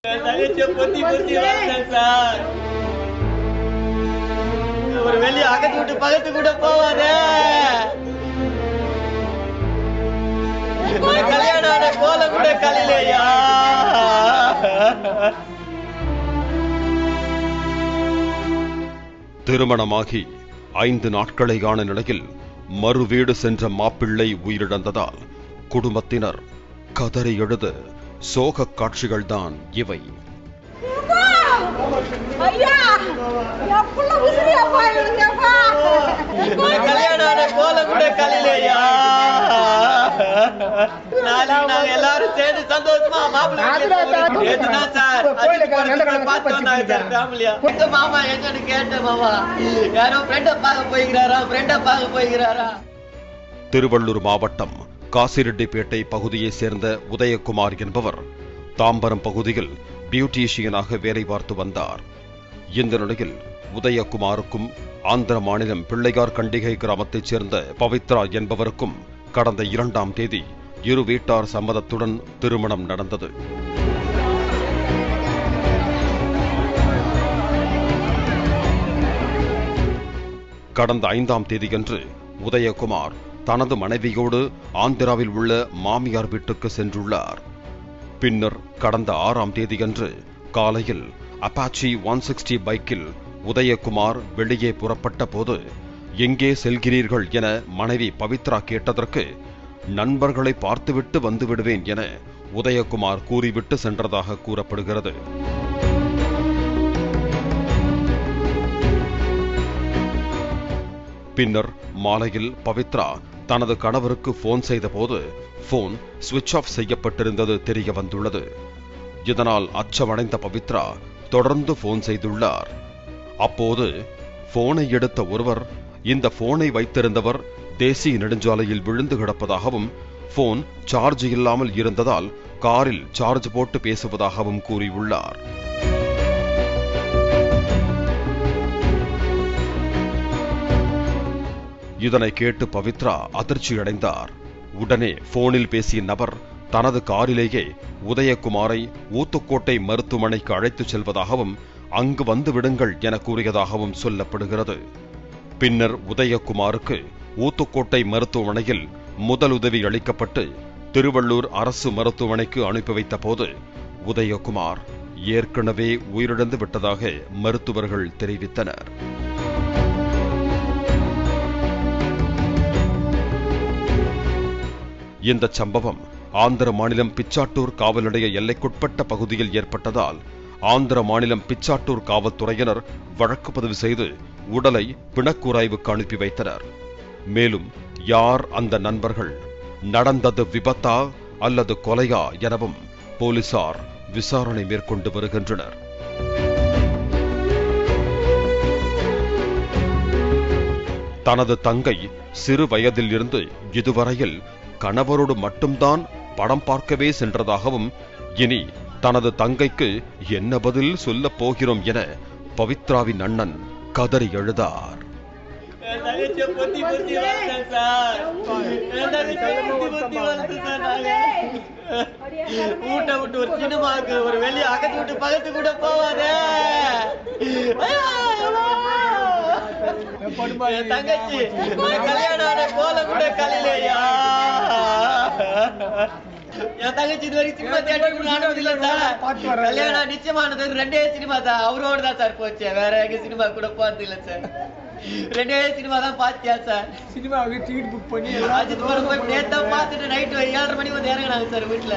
Sir ஒரு வெளியே அகத்து விட்டு பக்கத்து கூட போவாத. கல்யாணம் கோல கூட கலையிலையா? திருமணமாகி 5 நாட்களை ஆன நிலையில் மறு வீடு சென்ற மாப்பிள்ளை உயிரிழந்ததால் குடும்பத்தினர் கதறி எழுத சோக காட்சிகள்தான் இவை. கல்யாணம் கோல கூட கலையிலையா? நாளைக்கு நாங்க எல்லாரும் சேர்ந்து சந்தோஷமா மாமா என்னன்னு கேட்டேன். மாமா யாரோ ஃப்ரெண்ட பார்க்க போய்கிறாரா? திருவள்ளூர் மாவட்டம் காசிரெட்டிப்பேட்டை பகுதியை சேர்ந்த உதயகுமார் என்பவர் தாம்பரம் பகுதியில் பியூட்டிஷியனாக வேலை பார்த்து வந்தார். இந்த நிலையில் உதயகுமாருக்கும் ஆந்திர மாநிலம் பிள்ளையார் கண்டிகை கிராமத்தைச் சேர்ந்த பவித்ரா என்பவருக்கும் கடந்த 2ஆம் தேதி இரு வீட்டார் சம்மதத்துடன் திருமணம் நடந்தது. கடந்த 5ஆம் தேதியன்று உதயகுமார் தனது மனைவியோடு ஆந்திராவில் உள்ள மாமியார் வீட்டுக்கு சென்றுள்ளார். பின்னர் கடந்த 6ஆம் தேதியன்று காலையில் அப்பாச்சி 160 பைக்கில் உதயகுமார் வெளியே புறப்பட்ட போது எங்கே செல்கிறீர்கள் என மனைவி பவித்ரா கேட்டதற்கு நண்பர்களை பார்த்துவிட்டு வந்துவிடுவேன் என உதயகுமார் கூறிவிட்டு சென்றதாக கூறப்படுகிறது. பின்னர் மாலையில் பவித்ரா தனது கணவருக்கு போன் செய்த போது போன் சுவிட்ச் ஆஃப் செய்யப்பட்டிருந்தது தெரிய வந்துள்ளது. இதனால் அச்சமடைந்த பவித்ரா தொடர்ந்து போன் செய்துள்ளார். அப்போது போனை எடுத்த ஒருவர் இந்த போனை வைத்திருந்தவர் தேசிய நெடுஞ்சாலையில் விழுந்து கிடப்பதாகவும் போன் சார்ஜ் இல்லாமல் இருந்ததால் காரில் சார்ஜ் போட்டு பேசுவதாகவும் கூறியுள்ளார். இதனை கேட்டு பவித்ரா அதிர்ச்சியடைந்தார். உடனே போனில் பேசிய நபர் தனது காரிலேயே உதயகுமாரை ஊத்துக்கோட்டை மருத்துவமனைக்கு அழைத்துச் செல்வதாகவும் அங்கு வந்து விடுங்கள் என கூறியதாகவும் சொல்லப்படுகிறது. பின்னர் உதயகுமாருக்கு ஊத்துக்கோட்டை மருத்துவமனையில் முதலுதவி அளிக்கப்பட்டு திருவள்ளூர் அரசு மருத்துவமனைக்கு அனுப்பி வைத்த போது உதயகுமார் ஏற்கனவே உயிரிழந்து விட்டதாக மருத்துவர்கள் தெரிவித்தனர். இந்த சம்பவம் ஆந்திர மாநிலம் பிச்சாட்டூர் காவல் நிலைய எல்லைக்குட்பட்ட பகுதியில் ஏற்பட்டதால் ஆந்திர மாநிலம் பிச்சாட்டூர் காவல்துறையினர் வழக்கு பதிவு செய்து உடலை பிணக்கூராய்வுக்கு அனுப்பி வைத்தனர். மேலும் யார் அந்த நண்பர்கள், நடந்தது விபத்தா அல்லது கொலையா எனவும் போலீசார் விசாரணை மேற்கொண்டு வருகின்றனர். தனது தங்கை சிறு வயதில் இருந்து இதுவரையில் கணவரோடு மட்டும்தான் படம் பார்க்கவே சென்றதாகவும் இனி தனது தங்கைக்கு என்ன பதில் சொல்லப் போகிறோம் என பவித்ராவின் அண்ணன் கதறி எழுதார். ஊட்ட விட்டு ஒரு சினிமாவுக்கு ஒரு வெளியே அகத்து விட்டு பக்கத்து கூட போவாத. தங்கச்சி கல்யாணம் கோல கூட கலையிலையா? என் தங்கச்சி இது வரைக்கும் சினிமா தியேட்டருக்கு ஆனதில்லை சார். கல்யாணம் நிச்சயமானது 2 சினிமா தான், அவரோடு தான் சார் போச்சு. வேற எங்க சினிமா கூட போறது இல்லை சார். 2 சினிமா தான் பாத்தியா சார். சினிமாவுக்கு டிக்கெட் புக் பண்ணி அஜித் படம் போய் நேத்தா பார்த்துட்டு நைட்டு 7:30 மணி வந்து இறங்கினாங்க சார் வீட்டுல.